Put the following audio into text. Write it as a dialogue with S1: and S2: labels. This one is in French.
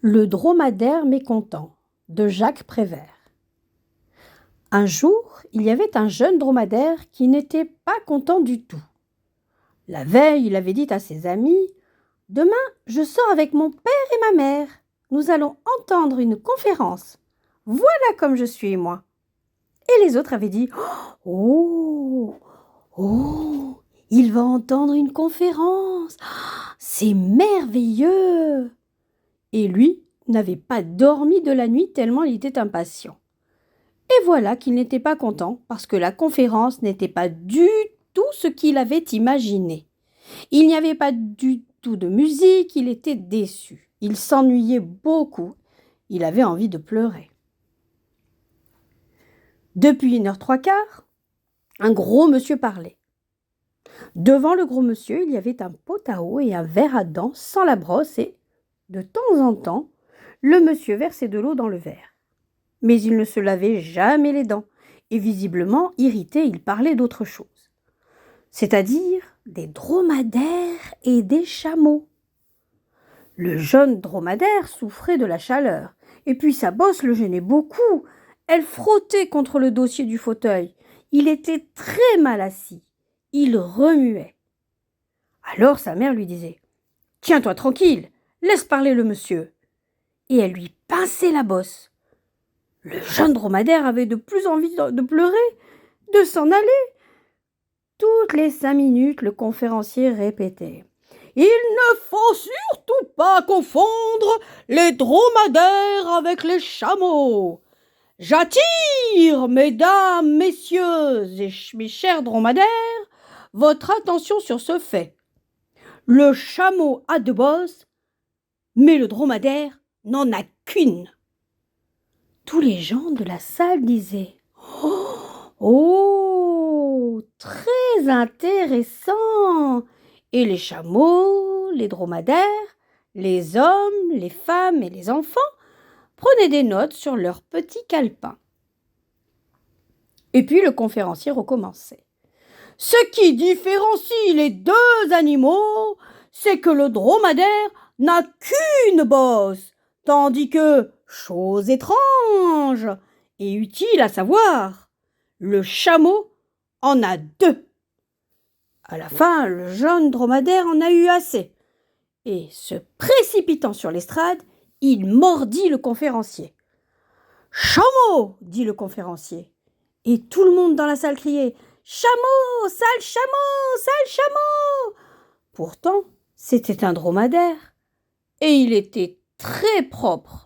S1: Le dromadaire mécontent de Jacques Prévert. Un jour, il y avait un jeune dromadaire qui n'était pas content du tout. La veille, il avait dit à ses amis « Demain, je sors avec mon père et ma mère. Nous allons entendre une conférence. Voilà comme je suis, moi. » Et les autres avaient dit « Oh, oh, il va entendre une conférence. C'est merveilleux !» Et lui n'avait pas dormi de la nuit tellement il était impatient. Et voilà qu'il n'était pas content parce que la conférence n'était pas du tout ce qu'il avait imaginé. Il n'y avait pas du tout de musique, il était déçu. Il s'ennuyait beaucoup, il avait envie de pleurer. Depuis 1h15, un gros monsieur parlait. Devant le gros monsieur, il y avait un pot à eau et un verre à dents sans la brosse et, de temps en temps, le monsieur versait de l'eau dans le verre. Mais il ne se lavait jamais les dents, et visiblement, irrité, il parlait d'autre chose. C'est-à-dire des dromadaires et des chameaux. Le jeune dromadaire souffrait de la chaleur, et puis sa bosse le gênait beaucoup. Elle frottait contre le dossier du fauteuil. Il était très mal assis. Il remuait. Alors sa mère lui disait « Tiens-toi tranquille, laisse parler le monsieur. » Et elle lui pinçait la bosse. Le jeune dromadaire avait de plus envie de pleurer, de s'en aller. Toutes les 5 minutes, le conférencier répétait « Il ne faut surtout pas confondre les dromadaires avec les chameaux. J'attire, mesdames, messieurs et mes chers dromadaires, votre attention sur ce fait. Le chameau a 2 bosses, mais le dromadaire n'en a qu'une. » Tous les gens de la salle disaient « Oh, très intéressant !» Et les chameaux, les dromadaires, les hommes, les femmes et les enfants prenaient des notes sur leurs petits calepins. Et puis le conférencier recommençait. « Ce qui différencie les 2 animaux, c'est que le dromadaire n'a qu'une bosse, tandis que, chose étrange et utile à savoir, le chameau en a 2. À la fin, le jeune dromadaire en a eu assez, et se précipitant sur l'estrade, il mordit le conférencier. « Chameau !» dit le conférencier, et tout le monde dans la salle criait « Chameau, sale chameau, sale chameau !» Pourtant, c'était un dromadaire, et il était très propre.